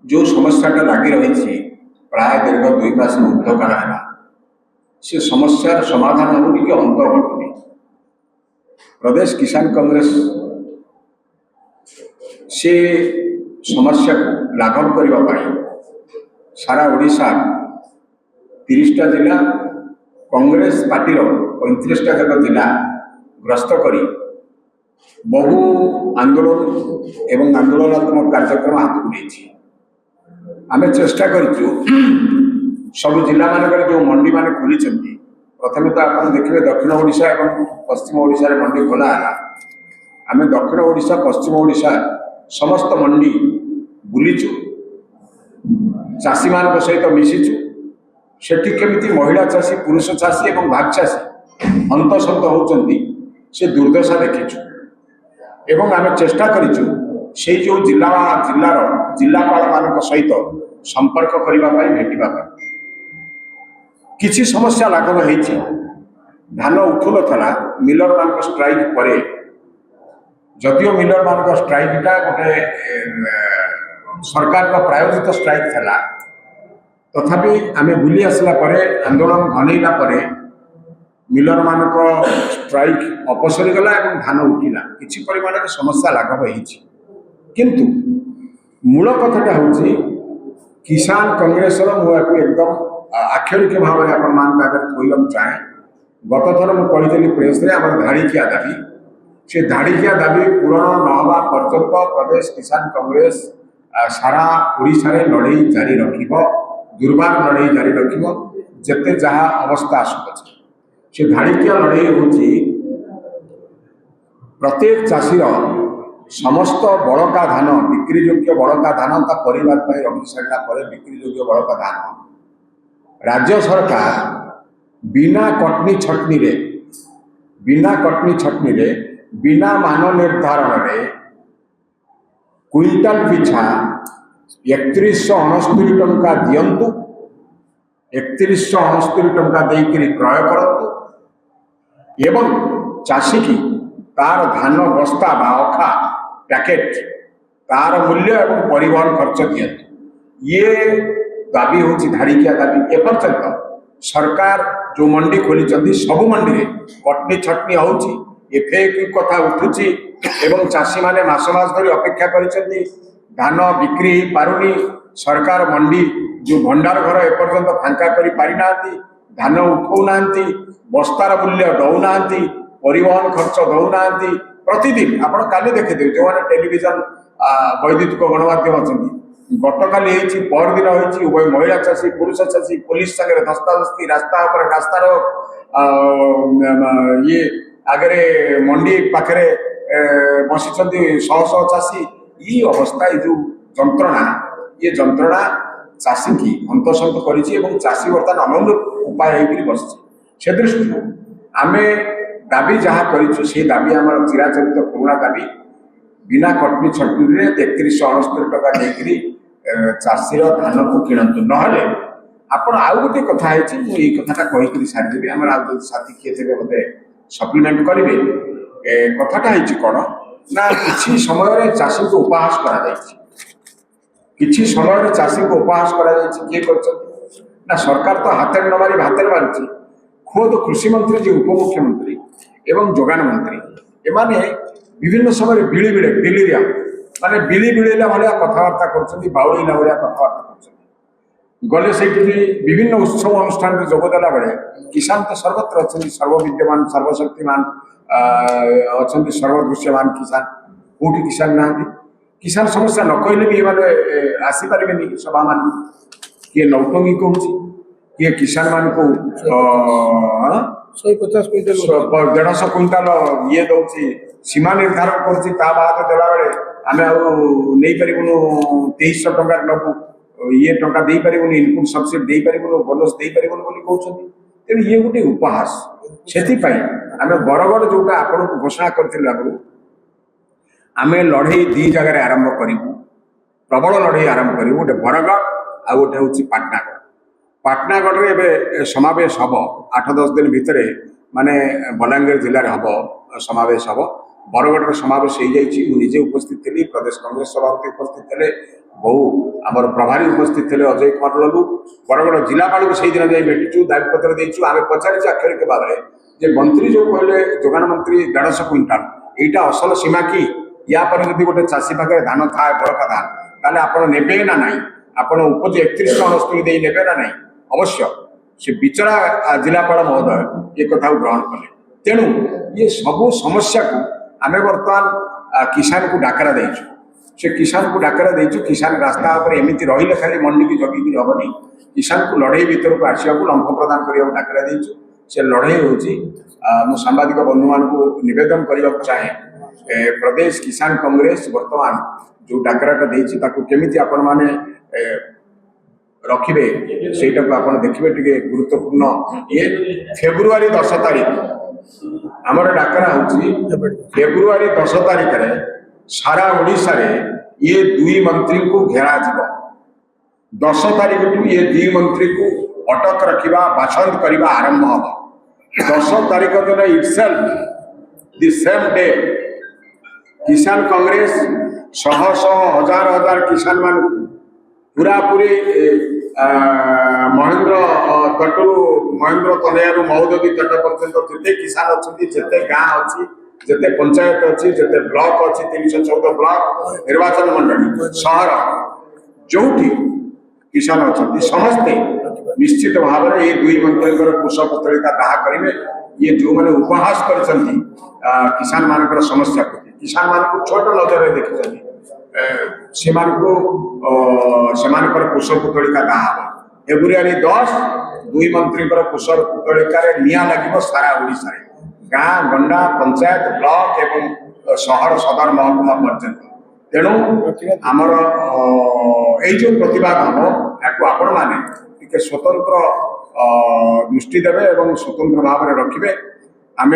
जो समस्याटा लगी रही प्राय दीर्घ 2 मास ऊर्ध काल है से समस्यार समाधान होनी कि अंत घटुनी। प्रदेश किसान कांग्रेस से समस्या को लाघव करने सारा ओडिशा 30टा जिला कांग्रेस पार्टी 35टा जाक जिला ग्रस्त करी बहु आंदोलन एवं आंदोलनात्मक कार्यक्रम हाथ को आमे चेष्टा करूँ सब जिला मानक जो मंडी मान खोली प्रथम तो आप देखिए दक्षिण ओडिशा और पश्चिम ओडिशा रे मंडी खोला है। आमे दक्षिण ओडिशा पश्चिम ओडिशा समस्त मंडी बुलीचु चाषी मान सहित मिशिचु सेठी केमिति महिला चाषी पुरुष चाषी और भाग चाषी हंतसंत होती से दुर्दशा देखीचु एवं आमे चेष्टा करूँ से जो जिलार जिलापाल मान सहित संपर्क करने भेटा किसी समस्या लाघव हो धान उठू ना मिलर मान स्ट्राइक पर जदियो मिलर मान स्ट्राइकटा गोटे सरकार का प्रायोजित स्ट्राइक था तथापि आमे बुली आसला परे आंदोलन घनैला परे मिलर मान स्ट्राइक अपसरी गला और धान उठिला किसी परिमाण में समस्या लाघव हो किंतु मूल कथाटा हूँ किसान कांग्रेस मुझे एकदम आक्षरिक भाव में आपण मान थोड़ा चाहे गत थर मुझे प्रेस रे आम धाड़िकिया दाबी से धाड़िकिया दाबी पूरण नवा पर्यंत प्रदेश किसान कांग्रेस सारा ओडिशा रे लड़ाई जारी रखिब दुर्बार लड़ाई जारी रखिब जेते जहाँ अवस्था आसुच से धाड़िकिया लड़ाई हूँ प्रत्येक चाषीर समस्त बड़का धान बिक्री योग्य बड़का धान ता परिवार रखी सारा बिक्री योग्य बड़का धान राज्य सरकार बिना कटनी छटनी रे बिना मान निर्धारण रे क्विंटाल पिछा 3169 टंका दियंतु 3169 टंका देकर क्रय करतु एवं चाषी की तार धान बस्ता बा अखा पैकेट तार मूल्य एवं परिवहन खर्च दियंतु ये दाबी हूँ धाड़िकिया दाबी एपर्यंत सरकार जो मंडी खोली सब मंडी में कटनी छटनी होची कथा उठुची एवं चाषी माने मास धरी अपेक्षा कर धान बिक्री पारुनी सरकार मंडी जो भंडार घर एपर्यंत फांका कर पारि नांती धान उठाऊना बस्तार मूल्य दौना परिवहन खर्च दौना प्रतिदिन आप काली देखिए जो मैंने टेलीविजन वैद्युतिक गणमाध्यम अच्छा गतकाली परदिन होती उभय महिला चाषी पुरुष चाषी पुलिस सागर धस्ताधस्ती रास्ता ये आगे मंडी पाखे बसी शह शह चाषी ये अवस्था ये जो जंत्रणा चाषी की हंतसंत कर चाषी बर्तमान अनुरूप उपाय हो बस से दृष्टि आमे दाबी जहाँ करूँ से दाबी आम चिराचरित पुराणा दाबी बिना कटनी छटनी 3169 टका देकर चाषीर धान को किणतु ना आप आउ गोटे कथा है कथा कहीकि सारीदेवी आम साथी किए थे मत सप्लीमेंट करेंगे कथाटा है कौन ना कि समय चाषी को उपहास किसी समय चाषी को उपहास किए कर सरकार तो हाथ में न मारी भात मारी खुद कृषि मंत्री जी उपमुख्यमंत्री एवं जोगान मंत्री एमाने विभिन्न समय बिड़ी बिड़े डिलीरिया माने बिली बिड़ेला भाया कथबार्ता कर बाउला भाया कथबार्ता कर गले से विभिन्न उत्सव अनुष्ठान में जोगदेला बेले किसान तो सर्वत्र अच्छा सर्वविद्यमान सर्वशक्तिमान अच्छा सर्वदृश्यमान किसान कौटी किसान ना किसान समस्या न कहले भी ये आसीपारे सभा मान किए नौटंगी कहूँ किए किसान मान को 150 क्विंटल 150 क्विंटाल ये दौर सीमा निर्धारण कर देला बेले आमे नहीं पारूँ 2300 टंका नबू ये टंका दे पारूँ इनपुट सब्सिडी दे पारूँ बोनस दे पारूँ कहते तेणु ये गोटे उपहास से आम बरगढ़ जोटा आपण को घोषणा करूँ आगु आम लड़े 2 जगह आरंभ करूँ प्रबल लड़े आरंभ करूँ गोटे बरगढ़ आ गोटे हूँ पाटनागढ़ पाटनागढ़ में समावेश हम 8-10 दिन भितर माने बलांगीर जिले में हम समावेश हम बरगढ़ समावेश हो जाइए मुझे उपस्थित थी प्रदेश कांग्रेस सभापति उपस्थित थे बहु आम प्रभारी उपस्थित थे अजय कुमार लघु बरगढ़ जिलापाल को से दिन जाए भेटुचु दाबीपत्र देचु आम पचारिचु आक्षरिक भाव में जे मंत्री जो कहले जोगान मंत्री 150 क्विंटाल यहाँ असल सीमा कि या पर जब गोटे चाषी पाखे धान थाए बड़का धान ताले आप नेबे ना ना आप उपज 31 हस्तरी दे नेबे ना ना अवश्य से बिचरा जिलापाल महोदय ये कथा ग्रहण कले तेणु ये सबू समस्या को आम बर्तमान किसान को डाकरा देचु से किसान को डाकरा देचु किसान रास्ता एमती रही खाली मंडी की जगिकी हेनी किसान को लड़े भीतर को आसवा लंफ प्रदान करने डाकरा देचु से लड़े हूँ सांबादिक बंधु मान नवेदन करने चाहे प्रदेश किसान कांग्रेस वर्तमान जो डाकराटा केमिति आपण माने रखिबे सेटा को आपण देखिबे टिके गुरुत्वपूर्ण ये फेब्रुआरी 10 तारीख आमर डाकरा होची फेब्रुआरी 10 तारीख रे सारा ओडिशा रे ये दुई मंत्री को घेरा जीव 10 तारीख टू ये दुई मंत्री को अटक रखिबा बाछंद करिबा आरंभ हो 10 तारीख दिन इटसेल्फ द सेम डे किसान कांग्रेस शह शह हजार हजार किसान मान पूरा पूरी महेंद्र तटू महेंद्र तनयारू महोदधी तट पर्यंत जिते किसान अच्छा जिते गाँ अच्छी जिते पंचायत अच्छी जिते ब्लॉक अच्छी 314 ब्लॉक निर्वाचन मंडली सहर जो किसान अच्छा समस्ते निश्चित भाव में ये दुई मंत्री कुश पत्रिका दाह करेंगे ये जो मैंने उपहास कर किसान मान समस्या को किसान मान को छोट नजर देखते कुश पुतलिका दाह फेब्रुआरी 10 दुई मंत्री कुश पुतलिका निया लगे सारा ओडिशा गाँ गंडा पंचायत ब्लॉक एवं सहर सदर महकुमा पर्यंत तेणु आमर जो प्रतिवाद हम या आपण मैंने स्वतंत्र दृष्टि देवे और स्वतंत्र भाव में रखिए आम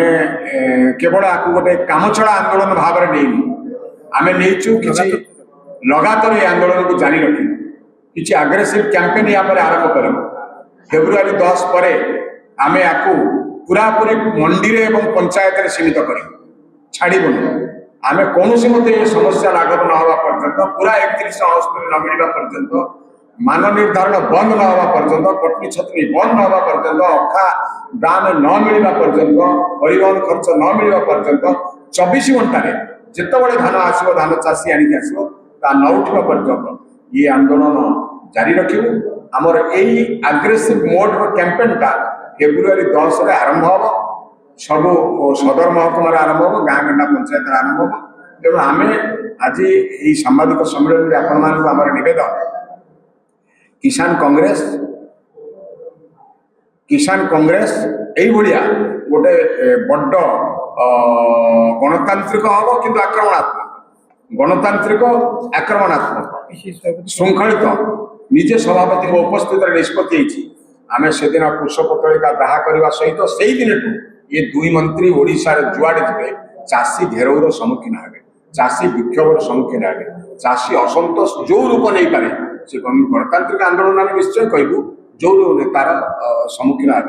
केवल आपको गोटे कामचला आंदोलन भाव में नहीं आम नहीं कि लगातार ये आंदोलन को जारी रखी किसी आग्रेसिव कैंपेन या पर आरंभ कर फेब्रुआरी 10 पर आम या पूरा पूरी मंडी एवं पंचायत सीमित कर छाड़बून आम कौन मत ये समस्या लागू न हवा पर्यंत पूरा 31 हस्तरी न मिलवा पर्यंत मान निर्धारण बंद न हवा पर्यंत पटनी छतरी बंद न हवा पर्यंत अखा दाम न मिलवा पर्यंत परिवहन खर्च न मिलवा पर्यंत 24 घंटे जितेबाला धान आसो धान चाषी आनिक आसो ता न उठा पर्यंत ये आंदोलन जारी रखू आमर यही आग्रेसिव मोड कैंपेन टा फेब्रुआरी 10 रे आरंभ हम सब सदर महकुमार आरंभ हम गाँ गंडा पंचायत आरंभ हम तेणु आम आज ये सांबादिक सम्मेलन में आपण मान आमर नवेदन किसान कांग्रेस यही गोटे बड़ गणतांत्रिक हम कि आक्रमणात्मक गणतांत्रिक आक्रमणात्मक श्रृंखलित निजे सभापति उपस्थित निष्पत्ति आम से दिन कुश पत्रिका दाह करने सहित से ही दिन ये दुई मंत्री ओडिशा जुआड़े थे चाषी घेरौर सम्मुखीन हे चाषी विक्षोभर सम्मुखीन हे चाषी असंतोष जो रूप नहीं पारे से गणतांत्रिक आंदोलन आम निश्चय कहूँ जो तार सम्मुखीन हे